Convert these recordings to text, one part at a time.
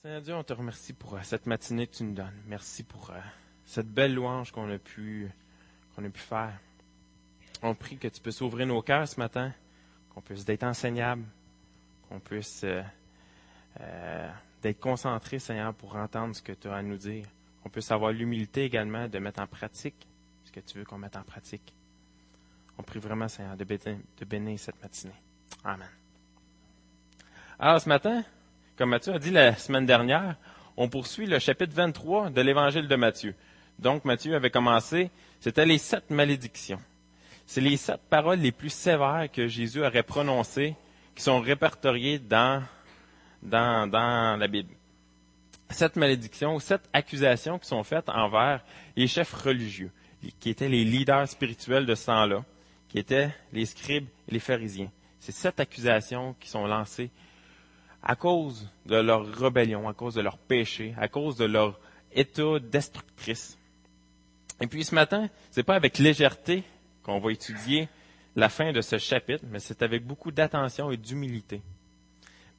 Seigneur Dieu, on te remercie pour cette matinée que tu nous donnes. Merci pour cette belle louange qu'on a pu faire. On prie que tu puisses ouvrir nos cœurs ce matin, qu'on puisse être enseignable, qu'on puisse d'être concentré, Seigneur, pour entendre ce que tu as à nous dire. Qu'on puisse avoir l'humilité également de mettre en pratique ce que tu veux qu'on mette en pratique. On prie vraiment, Seigneur, de bénir cette matinée. Amen. Alors, ce matin, comme Matthieu a dit la semaine dernière, on poursuit le chapitre 23 de l'Évangile de Matthieu. Donc, Matthieu avait commencé, c'était les 7 malédictions. C'est les 7 paroles les plus sévères que Jésus aurait prononcées, qui sont répertoriées dans la Bible. 7 malédictions ou 7 accusations qui sont faites envers les chefs religieux, qui étaient les leaders spirituels de ce temps-là, qui étaient les scribes et les pharisiens. C'est 7 accusations qui sont lancées à cause de leur rébellion, à cause de leur péché, à cause de leur état destructrice. Et puis ce matin, c'est pas avec légèreté qu'on va étudier la fin de ce chapitre, mais c'est avec beaucoup d'attention et d'humilité.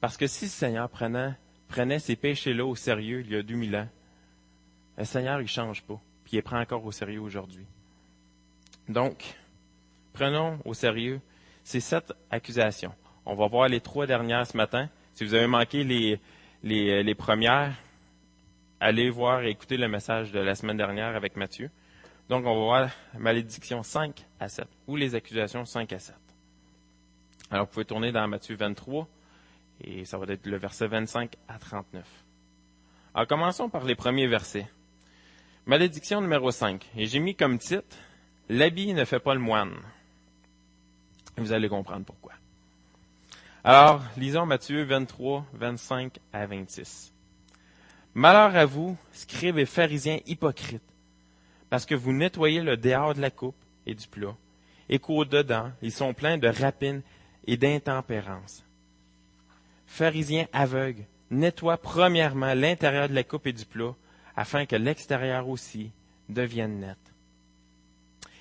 Parce que si le Seigneur prenait ces péchés-là au sérieux il y a 2000 ans, le Seigneur, il change pas, puis il les prend encore au sérieux aujourd'hui. Donc, prenons au sérieux ces 7 accusations. On va voir les 3 dernières ce matin. Si vous avez manqué les premières, allez voir et écouter le message de la semaine dernière avec Matthieu. Donc, on va voir malédiction 5 à 7, ou les accusations 5 à 7. Alors, vous pouvez tourner dans Matthieu 23, et ça va être le verset 25 à 39. Alors, commençons par les premiers versets. Malédiction numéro 5. Et j'ai mis comme titre, « L'habit ne fait pas le moine ». Vous allez comprendre pourquoi. Alors, lisons Matthieu 23, 25 à 26. « Malheur à vous, scribes et pharisiens hypocrites, parce que vous nettoyez le dehors de la coupe et du plat, et qu'au-dedans, ils sont pleins de rapine et d'intempérance. Pharisiens aveugles, nettoie premièrement l'intérieur de la coupe et du plat, afin que l'extérieur aussi devienne net. »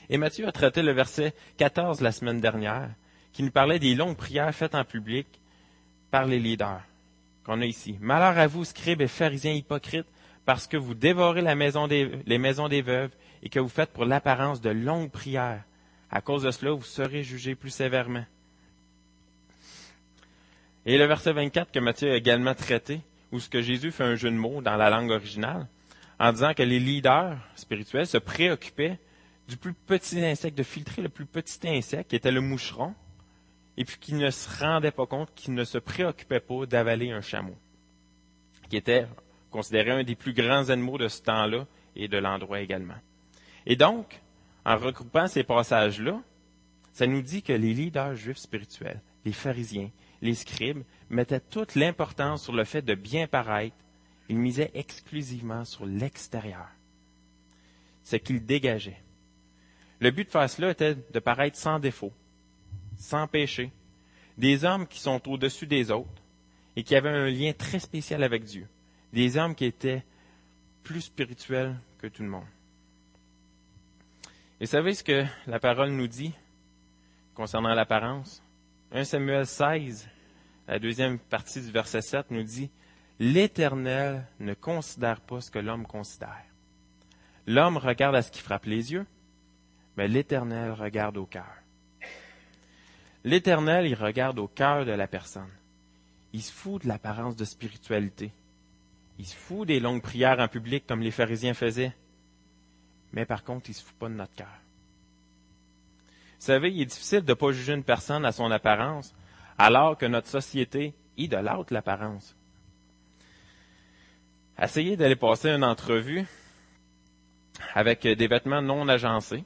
Et Matthieu a traité le verset 14 la semaine dernière, qui nous parlait des longues prières faites en public par les leaders qu'on a ici. « Malheur à vous, scribes et pharisiens hypocrites, parce que vous dévorez les maisons des veuves et que vous faites pour l'apparence de longues prières. À cause de cela, vous serez jugés plus sévèrement. » Et le verset 24 que Matthieu a également traité, où ce que Jésus fait un jeu de mots dans la langue originale, en disant que les leaders spirituels se préoccupaient du plus petit insecte, de filtrer le plus petit insecte, qui était le moucheron, et puis qui ne se rendait pas compte, qui ne se préoccupait pas d'avaler un chameau, qui était considéré un des plus grands animaux de ce temps-là et de l'endroit également. Et donc, en regroupant ces passages-là, ça nous dit que les leaders juifs spirituels, les pharisiens, les scribes, mettaient toute l'importance sur le fait de bien paraître. Ils misaient exclusivement sur l'extérieur, ce qu'ils dégageaient. Le but de faire cela était de paraître sans défaut, sans péché, des hommes qui sont au-dessus des autres et qui avaient un lien très spécial avec Dieu, des hommes qui étaient plus spirituels que tout le monde. Et vous savez ce que la parole nous dit concernant l'apparence? 1 Samuel 16, la deuxième partie du verset 7 nous dit « L'Éternel ne considère pas ce que l'homme considère. L'homme regarde à ce qui frappe les yeux, mais l'Éternel regarde au cœur. » L'Éternel, il regarde au cœur de la personne. Il se fout de l'apparence de spiritualité. Il se fout des longues prières en public comme les pharisiens faisaient. Mais par contre, il ne se fout pas de notre cœur. Vous savez, il est difficile de ne pas juger une personne à son apparence, alors que notre société idolâtre l'apparence. Essayez d'aller passer une entrevue avec des vêtements non agencés.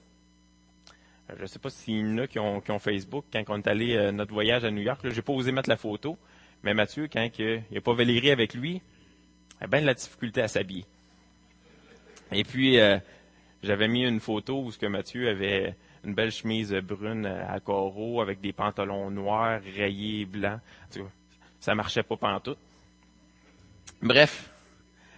Je ne sais pas s'il y en a qui ont Facebook. Quand on est allé notre voyage à New York, je n'ai pas osé mettre la photo, mais Matthieu, quand il n'y a pas Valérie avec lui, il a bien de la difficulté à s'habiller. Et puis, j'avais mis une photo où Matthieu avait une belle chemise brune à carreaux avec des pantalons noirs, rayés et blancs. Ça ne marchait pas pantoute. Bref,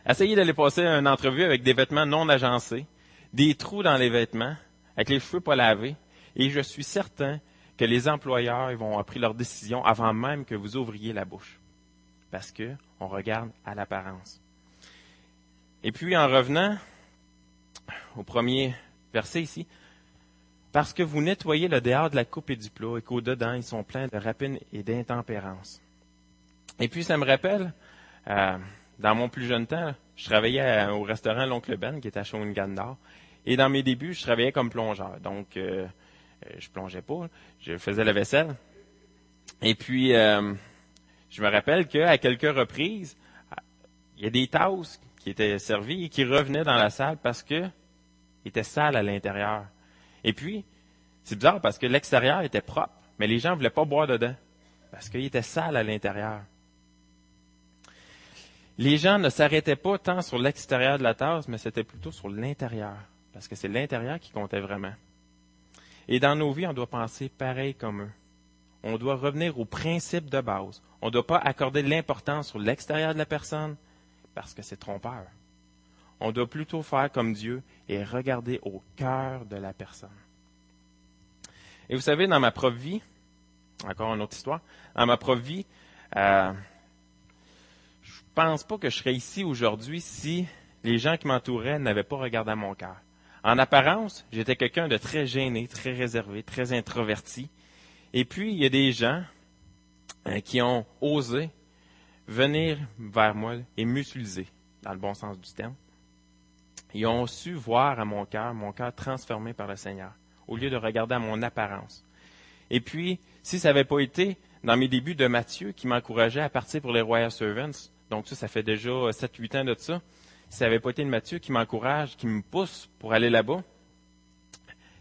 essayez d'aller passer une entrevue avec des vêtements non agencés, des trous dans les vêtements, avec les cheveux pas lavés, et je suis certain que les employeurs vont avoir pris leur décision avant même que vous ouvriez la bouche. parce qu'on regarde à l'apparence. Et puis, en revenant au premier verset ici, parce que vous nettoyez le dehors de la coupe et du plat, et qu'au-dedans, ils sont pleins de rapine et d'intempérance. Et puis, ça me rappelle, dans mon plus jeune temps, je travaillais au restaurant L'Oncle Ben, qui était à Shawinigan-Nord. Et dans mes débuts, je travaillais comme plongeur. Donc, je plongeais pas, je faisais la vaisselle. Et puis, je me rappelle qu'à quelques reprises, il y a des tasses qui étaient servies et qui revenaient dans la salle parce que étaient sales à l'intérieur. Et puis, c'est bizarre parce que l'extérieur était propre, mais les gens ne voulaient pas boire dedans parce qu'il était sale à l'intérieur. Les gens ne s'arrêtaient pas tant sur l'extérieur de la tasse, mais c'était plutôt sur l'intérieur, parce que c'est l'intérieur qui comptait vraiment. Et dans nos vies, on doit penser pareil comme eux. On doit revenir aux principes de base. On ne doit pas accorder l'importance sur l'extérieur de la personne, parce que c'est trompeur. On doit plutôt faire comme Dieu et regarder au cœur de la personne. Et vous savez, dans ma propre vie, encore une autre histoire, dans ma propre vie, je pense pas que je serais ici aujourd'hui si les gens qui m'entouraient n'avaient pas regardé à mon cœur. En apparence, j'étais quelqu'un de très gêné, très réservé, très introverti. Et puis, il y a des gens qui ont osé venir vers moi et m'utiliser, dans le bon sens du terme. Ils ont su voir à mon cœur transformé par le Seigneur, au lieu de regarder à mon apparence. Et puis, si ça n'avait pas été dans mes débuts de Matthieu qui m'encourageait à partir pour les Royal Servants, donc ça fait déjà 7-8 ans de ça, si ça n'avait pas été de Matthieu qui m'encourage, qui me pousse pour aller là-bas,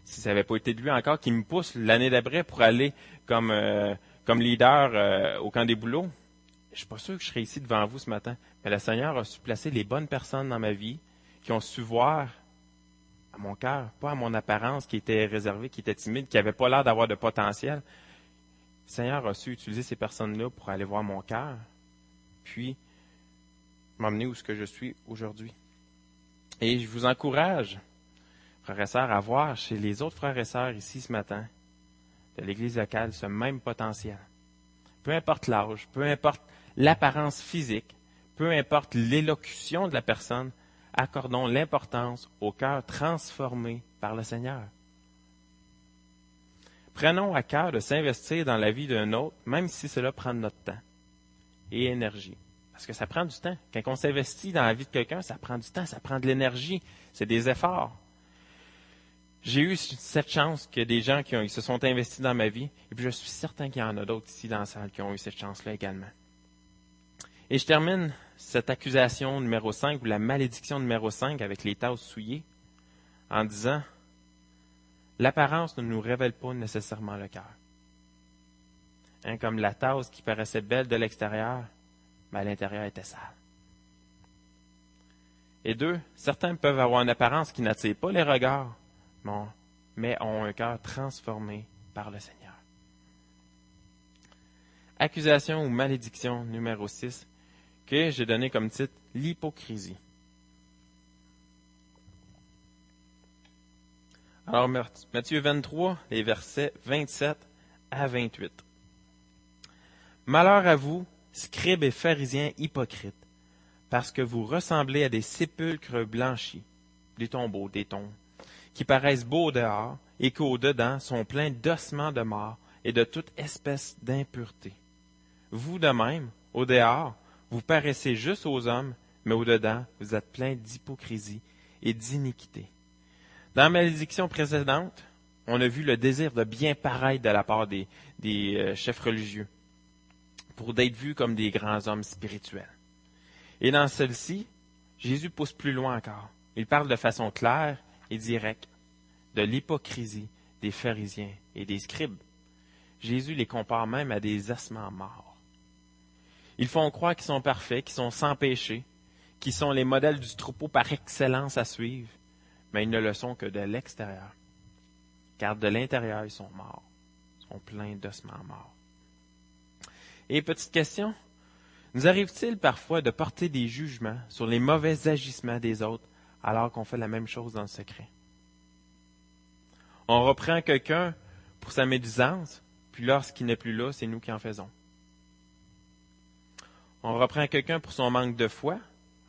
si ça n'avait pas été de lui encore qui me pousse l'année d'après pour aller comme leader au camp des boulots, je ne suis pas sûr que je serais ici devant vous ce matin. Mais le Seigneur a su placer les bonnes personnes dans ma vie qui ont su voir à mon cœur, pas à mon apparence qui était réservée, qui était timide, qui n'avait pas l'air d'avoir de potentiel. Le Seigneur a su utiliser ces personnes-là pour aller voir mon cœur, puis m'emmener où ce que je suis aujourd'hui. Et je vous encourage, frères et sœurs, à voir chez les autres frères et sœurs ici ce matin, de l'Église locale, ce même potentiel. Peu importe l'âge, peu importe l'apparence physique, peu importe l'élocution de la personne, accordons l'importance au cœur transformé par le Seigneur. Prenons à cœur de s'investir dans la vie d'un autre, même si cela prend de notre temps et énergie. Parce que ça prend du temps. Quand on s'investit dans la vie de quelqu'un, ça prend du temps, ça prend de l'énergie, c'est des efforts. J'ai eu cette chance qu'il y a des gens qui se sont investis dans ma vie, et puis je suis certain qu'il y en a d'autres ici dans la salle qui ont eu cette chance-là également. Et je termine cette accusation numéro 5, ou la malédiction numéro 5 avec les tasses souillées, en disant, l'apparence ne nous révèle pas nécessairement le cœur. Comme la tasse qui paraissait belle de l'extérieur, mais à l'intérieur était sale. Et 2, certains peuvent avoir une apparence qui n'attire pas les regards, mais ont un cœur transformé par le Seigneur. Accusation ou malédiction numéro 6, que j'ai donné comme titre « L'hypocrisie ». Alors, Matthieu 23, les versets 27 à 28. « Malheur à vous, scribes et pharisiens hypocrites, parce que vous ressemblez à des sépulcres blanchis, des tombeaux, des tombes, qui paraissent beaux au dehors et qu'au-dedans sont pleins d'ossements de mort et de toute espèce d'impureté. Vous de même, au dehors, vous paraissez juste aux hommes, mais au-dedans, vous êtes pleins d'hypocrisie et d'iniquité. » Dans la malédiction précédente, on a vu le désir de bien paraître de la part des chefs religieux, pour d'être vus comme des grands hommes spirituels. Et dans celle-ci, Jésus pousse plus loin encore. Il parle de façon claire et directe de l'hypocrisie des pharisiens et des scribes. Jésus les compare même à des ossements morts. Ils font croire qu'ils sont parfaits, qu'ils sont sans péché, qu'ils sont les modèles du troupeau par excellence à suivre, mais ils ne le sont que de l'extérieur. Car de l'intérieur, ils sont morts. Ils sont pleins d'ossements morts. Et petite question, nous arrive-t-il parfois de porter des jugements sur les mauvais agissements des autres alors qu'on fait la même chose dans le secret? On reprend quelqu'un pour sa médisance, puis lorsqu'il n'est plus là, c'est nous qui en faisons. On reprend quelqu'un pour son manque de foi,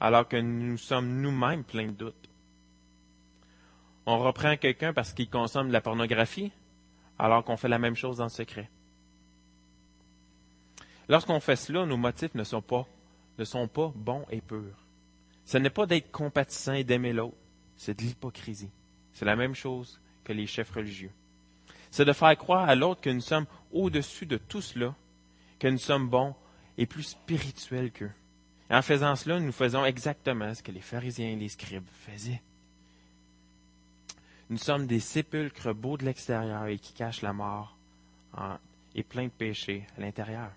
alors que nous sommes nous-mêmes pleins de doutes. On reprend quelqu'un parce qu'il consomme de la pornographie, alors qu'on fait la même chose en secret. Lorsqu'on fait cela, nos motifs ne sont pas bons et purs. Ce n'est pas d'être compatissant et d'aimer l'autre, c'est de l'hypocrisie. C'est la même chose que les chefs religieux. C'est de faire croire à l'autre que nous sommes au-dessus de tout cela, que nous sommes bons et plus spirituels qu'eux. Et en faisant cela, nous faisons exactement ce que les pharisiens et les scribes faisaient. Nous sommes des sépulcres beaux de l'extérieur et qui cachent la mort et pleins de péchés à l'intérieur.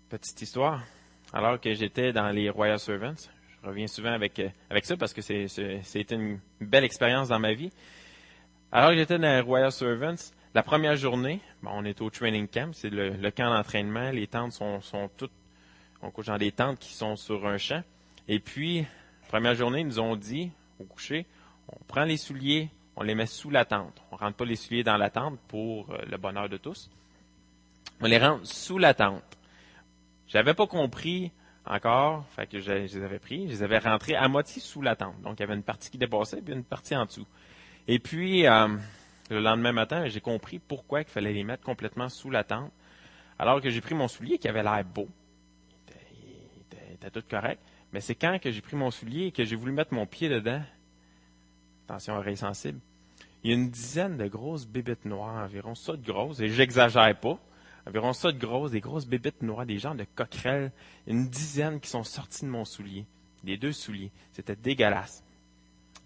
Petite histoire. Alors que j'étais dans les Royal Servants, je reviens souvent avec ça parce que c'était une belle expérience dans ma vie. Alors que j'étais dans les Royal Servants, la première journée, on est au training camp, c'est le camp d'entraînement. Les tentes sont toutes, on couche dans des tentes qui sont sur un champ. Et puis, première journée, ils nous ont dit, au coucher, on prend les souliers, on les met sous la tente. On ne rentre pas les souliers dans la tente pour le bonheur de tous. On les rentre sous la tente. J'avais pas compris encore, fait que je les avais pris, je les avais rentrés à moitié sous la tente. Donc, il y avait une partie qui dépassait, puis une partie en dessous. Et puis, le lendemain matin, j'ai compris pourquoi il fallait les mettre complètement sous la tente. Alors que j'ai pris mon soulier qui avait l'air beau. Il était tout correct. Mais c'est quand que j'ai pris mon soulier et que j'ai voulu mettre mon pied dedans, attention oreilles sensibles, il y a une dizaine de grosses bébites noires, environ ça de grosses, et j'exagère pas, environ ça de grosses, des grosses bébites noires, des genres de coquerelles, une dizaine qui sont sorties de mon soulier, des deux souliers. C'était dégueulasse.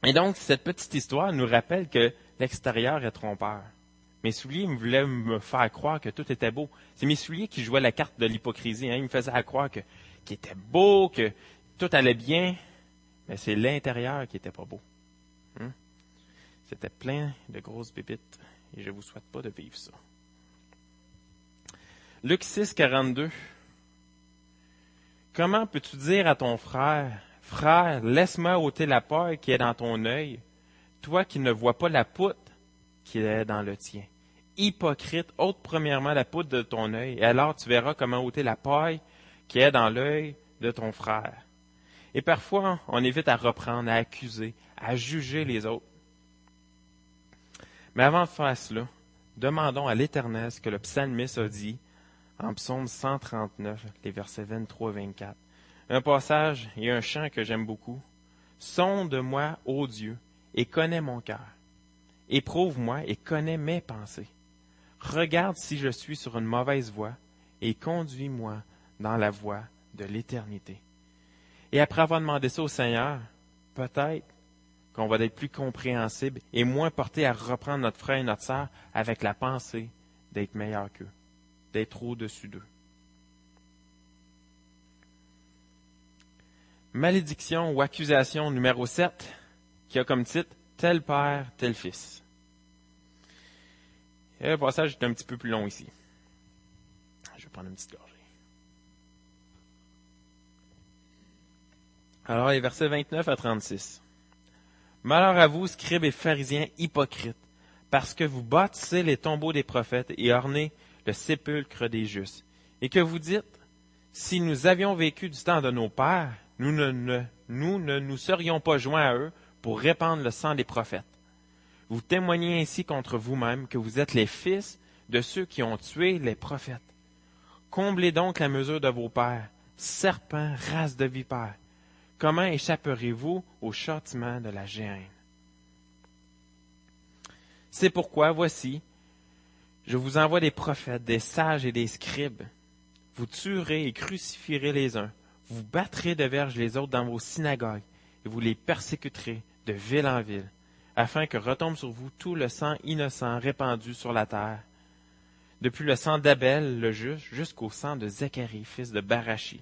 Et donc, cette petite histoire nous rappelle que l'extérieur est trompeur. Mes souliers voulaient me faire croire que tout était beau. C'est mes souliers qui jouaient la carte de l'hypocrisie. Ils me faisaient croire qu'il était beau, que tout allait bien, mais c'est l'intérieur qui n'était pas beau. C'était plein de grosses bébites et je ne vous souhaite pas de vivre ça. Luc 6, 42. Comment peux-tu dire à ton frère, « Frère, laisse-moi ôter la paille qui est dans ton œil, toi qui ne vois pas la poutre qui est dans le tien. Hypocrite, ôte premièrement la poutre de ton œil, et alors tu verras comment ôter la paille qui est dans l'œil de ton frère. » Et parfois, on évite à reprendre, à accuser, à juger les autres. Mais avant de faire cela, demandons à l'Éternel ce que le psalmiste a dit en psaume 139, les versets 23-24. Un passage et un chant que j'aime beaucoup. « Sonde-moi, ô Dieu, et connais mon cœur. Éprouve-moi et connais mes pensées. Regarde si je suis sur une mauvaise voie, et conduis-moi dans la voie de l'éternité. » Et après avoir demandé ça au Seigneur, peut-être qu'on va être plus compréhensible et moins porté à reprendre notre frère et notre sœur avec la pensée d'être meilleur qu'eux, d'être au-dessus d'eux. Malédiction ou accusation numéro 7, qui a comme titre « Tel père, tel fils ». Et le passage est un petit peu plus long ici. Je vais prendre une petite gorgée. Alors, les versets 29 à 36. « Malheur à vous, scribes et pharisiens hypocrites, parce que vous bâtissez les tombeaux des prophètes et ornez le sépulcre des justes, et que vous dites, si nous avions vécu du temps de nos pères, nous ne nous serions pas joints à eux pour répandre le sang des prophètes. Vous témoignez ainsi contre vous-même que vous êtes les fils de ceux qui ont tué les prophètes. Comblez donc la mesure de vos pères, serpents, race de vipères. Comment échapperez-vous au châtiment de la géhenne? C'est pourquoi, voici, je vous envoie des prophètes, des sages et des scribes. Vous tuerez et crucifierez les uns, vous battrez de verge les autres dans vos synagogues, et vous les persécuterez de ville en ville, afin que retombe sur vous tout le sang innocent répandu sur la terre, depuis le sang d'Abel, le juste, jusqu'au sang de Zacharie, fils de Barachi,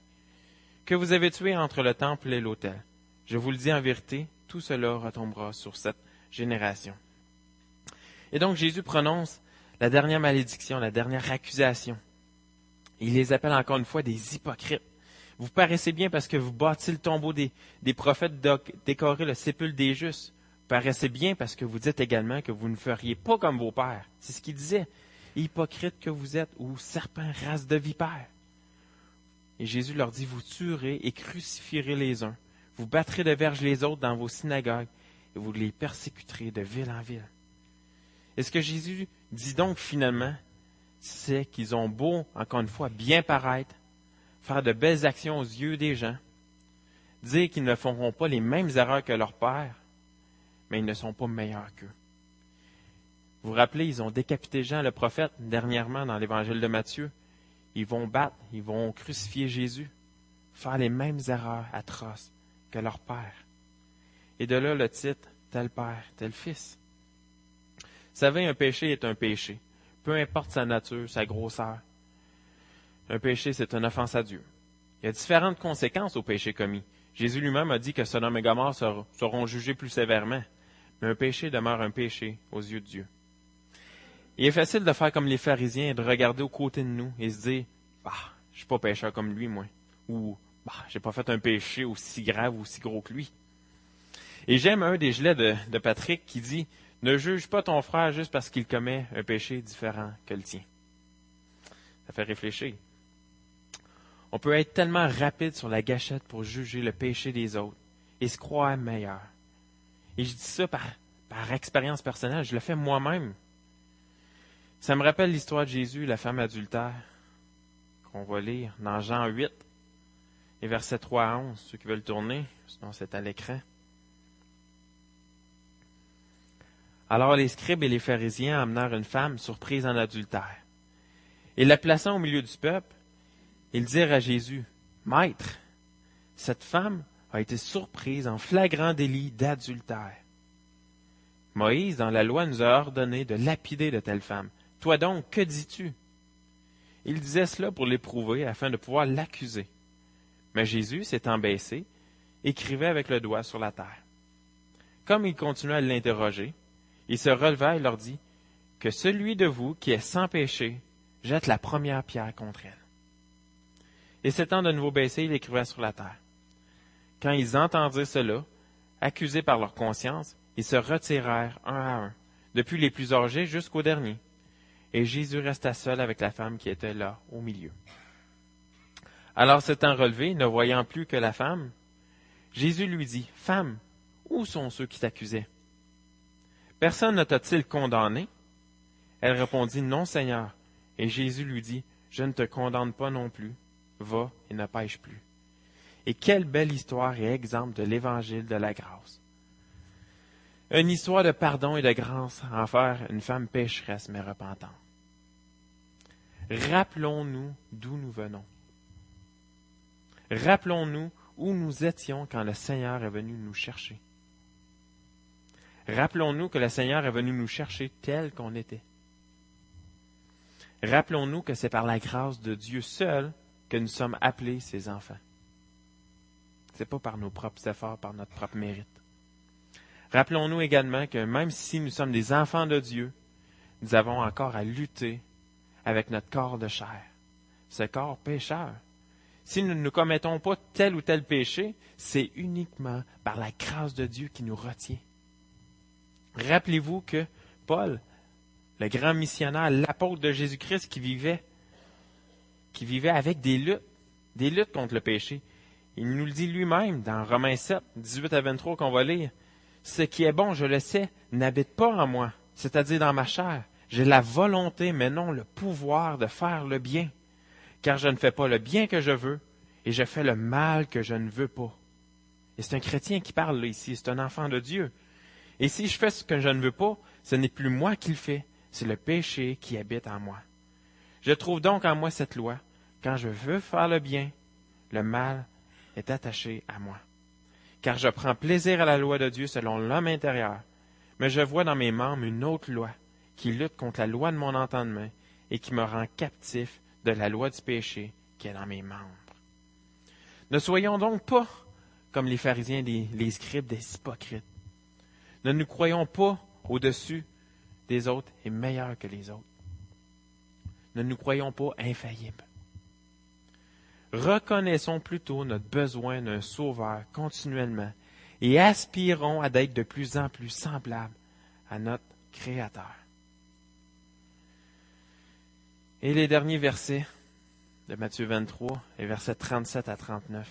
que vous avez tué entre le temple et l'autel. Je vous le dis en vérité, tout cela retombera sur cette génération. » Et donc Jésus prononce la dernière malédiction, la dernière accusation. Il les appelle encore une fois des hypocrites. Vous paraissez bien parce que vous bâtissez le tombeau des prophètes, décorez le sépulcre des justes. Vous paraissez bien parce que vous dites également que vous ne feriez pas comme vos pères. C'est ce qu'il disait. hypocrites que vous êtes, ou serpents, race de vipères. Et Jésus leur dit, vous tuerez et crucifierez les uns, vous battrez de verge les autres dans vos synagogues, et vous les persécuterez de ville en ville. Et ce que Jésus dit donc finalement, c'est qu'ils ont beau, encore une fois, bien paraître, faire de belles actions aux yeux des gens, dire qu'ils ne feront pas les mêmes erreurs que leur père, mais ils ne sont pas meilleurs qu'eux. Vous vous rappelez, ils ont décapité Jean le prophète dernièrement dans l'évangile de Matthieu. Ils vont battre, ils vont crucifier Jésus, faire les mêmes erreurs atroces que leur père. Et de là le titre, tel père, tel fils. Vous savez, un péché est un péché, peu importe sa nature, sa grosseur. Un péché, c'est une offense à Dieu. Il y a différentes conséquences au péché commis. Jésus lui-même a dit que Sodome et Gomorrhe seront jugés plus sévèrement. Mais un péché demeure un péché aux yeux de Dieu. Il est facile de faire comme les pharisiens et de regarder aux côtés de nous et se dire « Bah, je suis pas pécheur comme lui, moi. » Ou « Bah, j'ai pas fait un péché aussi grave ou aussi gros que lui. » Et j'aime un des gelets de Patrick qui dit « Ne juge pas ton frère juste parce qu'il commet un péché différent que le tien. » Ça fait réfléchir. On peut être tellement rapide sur la gâchette pour juger le péché des autres et se croire meilleur. Et je dis ça par expérience personnelle, je le fais moi-même. Ça me rappelle l'histoire de Jésus, la femme adultère, qu'on va lire dans Jean 8, et versets 3 à 11, ceux qui veulent tourner, sinon c'est à l'écran. Alors les scribes et les pharisiens amenèrent une femme surprise en adultère. Et la plaçant au milieu du peuple, ils dirent à Jésus, « Maître, cette femme a été surprise en flagrant délit d'adultère. Moïse, dans la loi, nous a ordonné de lapider de telles femmes. Toi donc, que dis-tu? » Il disait cela pour l'éprouver, afin de pouvoir l'accuser. Mais Jésus, s'étant baissé, écrivait avec le doigt sur la terre. Comme il continuait à l'interroger, il se releva et leur dit, « Que celui de vous qui est sans péché jette la première pierre contre elle. » Et s'étant de nouveau baissé, il écrivait sur la terre. Quand ils entendirent cela, accusés par leur conscience, ils se retirèrent un à un, depuis les plus âgés jusqu'au dernier. Et Jésus resta seul avec la femme qui était là, au milieu. Alors s'étant relevé, ne voyant plus que la femme, Jésus lui dit, « Femme, où sont ceux qui t'accusaient? Personne ne t'a-t-il condamné? » Elle répondit, « Non, Seigneur. » Et Jésus lui dit, « Je ne te condamne pas non plus. Va et ne pêche plus. » Et quelle belle histoire et exemple de l'évangile de la grâce. Une histoire de pardon et de grâce envers une femme pécheresse mais repentante. Rappelons-nous d'où nous venons. Rappelons-nous où nous étions quand le Seigneur est venu nous chercher. Rappelons-nous que le Seigneur est venu nous chercher tel qu'on était. Rappelons-nous que c'est par la grâce de Dieu seul que nous sommes appelés ses enfants. Ce n'est pas par nos propres efforts, par notre propre mérite. Rappelons-nous également que même si nous sommes des enfants de Dieu, nous avons encore à lutter avec notre corps de chair, ce corps pécheur. Si nous ne commettons pas tel ou tel péché, c'est uniquement par la grâce de Dieu qui nous retient. Rappelez-vous que Paul, le grand missionnaire, l'apôtre de Jésus-Christ qui vivait avec des luttes contre le péché, il nous le dit lui-même dans Romains 7, 18 à 23 qu'on va lire. « Ce qui est bon, je le sais, n'habite pas en moi, c'est-à-dire dans ma chair. J'ai la volonté, mais non le pouvoir de faire le bien. Car je ne fais pas le bien que je veux, et je fais le mal que je ne veux pas. » Et c'est un chrétien qui parle là, ici, c'est un enfant de Dieu. Et si je fais ce que je ne veux pas, ce n'est plus moi qui le fais, c'est le péché qui habite en moi. Je trouve donc en moi cette loi. Quand je veux faire le bien, le mal est attaché à moi. Car je prends plaisir à la loi de Dieu selon l'homme intérieur, mais je vois dans mes membres une autre loi qui lutte contre la loi de mon entendement et qui me rend captif de la loi du péché qui est dans mes membres. Ne soyons donc pas comme les pharisiens, les scribes, des hypocrites. Ne nous croyons pas au-dessus des autres et meilleurs que les autres. Ne nous croyons pas infaillibles. Reconnaissons plutôt notre besoin d'un sauveur continuellement et aspirons à d'être de plus en plus semblables à notre Créateur. Et les derniers versets de Matthieu 23, les versets 37 à 39.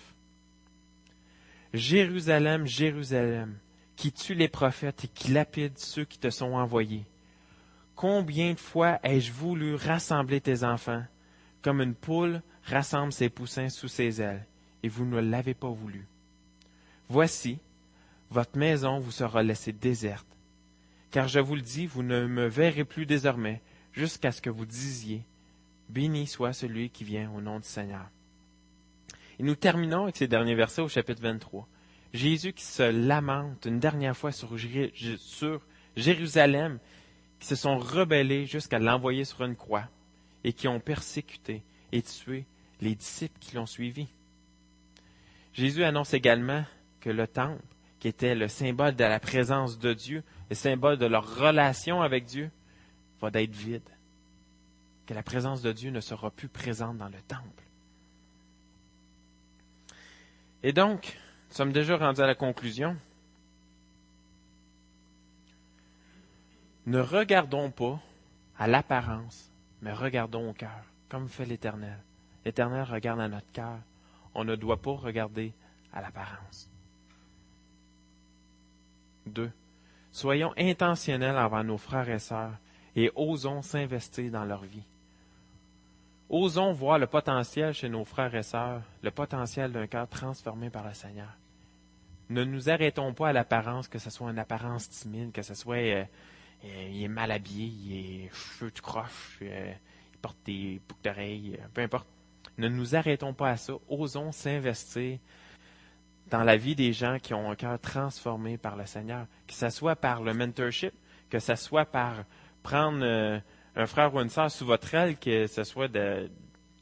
Jérusalem, Jérusalem, qui tue les prophètes et qui lapide ceux qui te sont envoyés. Combien de fois ai-je voulu rassembler tes enfants, comme une poule rassemble ses poussins sous ses ailes, et vous ne l'avez pas voulu. Voici, votre maison vous sera laissée déserte, car je vous le dis, vous ne me verrez plus désormais, jusqu'à ce que vous disiez, béni soit celui qui vient au nom du Seigneur. Et nous terminons avec ces derniers versets au chapitre 23. Jésus qui se lamente une dernière fois sur Jérusalem, qui se sont rebellés jusqu'à l'envoyer sur une croix et qui ont persécuté et tué les disciples qui l'ont suivi. Jésus annonce également que le temple, qui était le symbole de la présence de Dieu, le symbole de leur relation avec Dieu, va être vide. Que la présence de Dieu ne sera plus présente dans le temple. Et donc, nous sommes déjà rendus à la conclusion. Ne regardons pas à l'apparence, mais regardons au cœur, comme fait l'Éternel. L'Éternel regarde à notre cœur. On ne doit pas regarder à l'apparence. 2. Soyons intentionnels envers nos frères et sœurs et osons s'investir dans leur vie. Osons voir le potentiel chez nos frères et sœurs, le potentiel d'un cœur transformé par le Seigneur. Ne nous arrêtons pas à l'apparence, que ce soit une apparence timide, que ce soit il est mal habillé, il est cheveux tout croche, il porte des boucles d'oreilles, peu importe. Ne nous arrêtons pas à ça. Osons s'investir dans la vie des gens qui ont un cœur transformé par le Seigneur. Que ce soit par le mentorship, que ce soit par prendre un frère ou une sœur sous votre aile, que ce soit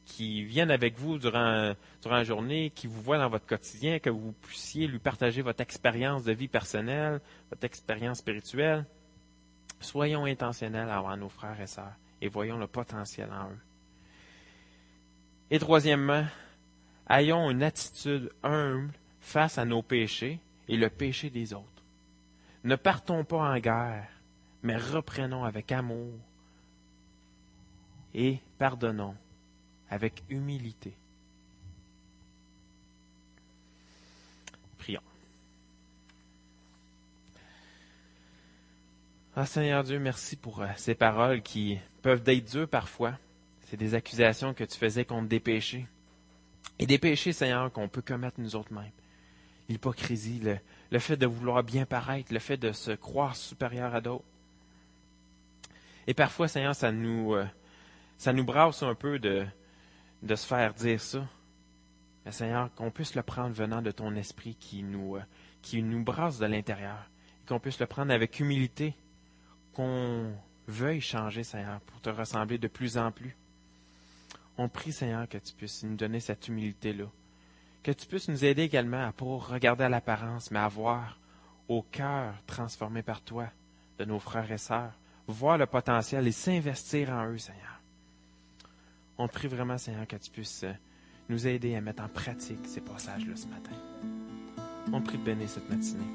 qui viennent avec vous durant la journée, qui vous voient dans votre quotidien, que vous puissiez lui partager votre expérience de vie personnelle, votre expérience spirituelle. Soyons intentionnels envers nos frères et sœurs et voyons le potentiel en eux. Et troisièmement, ayons une attitude humble face à nos péchés et le péché des autres. Ne partons pas en guerre, mais reprenons avec amour et pardonnons avec humilité. Prions. Ah Seigneur Dieu, merci pour ces paroles qui peuvent être dures parfois. C'est des accusations que tu faisais contre des péchés. Et des péchés, Seigneur, qu'on peut commettre nous autres mêmes. L'hypocrisie, le fait de vouloir bien paraître, le fait de se croire supérieur à d'autres. Et parfois, Seigneur, ça nous brasse un peu de se faire dire ça. Mais Seigneur, qu'on puisse le prendre venant de ton esprit qui nous brasse de l'intérieur. Et qu'on puisse le prendre avec humilité. Qu'on veuille changer, Seigneur, pour te ressembler de plus en plus. On prie, Seigneur, que tu puisses nous donner cette humilité-là. Que tu puisses nous aider également à ne pas regarder à l'apparence, mais à voir au cœur transformé par toi de nos frères et sœurs, voir le potentiel et s'investir en eux, Seigneur. On prie vraiment, Seigneur, que tu puisses nous aider à mettre en pratique ces passages-là ce matin. On prie de bénir cette matinée.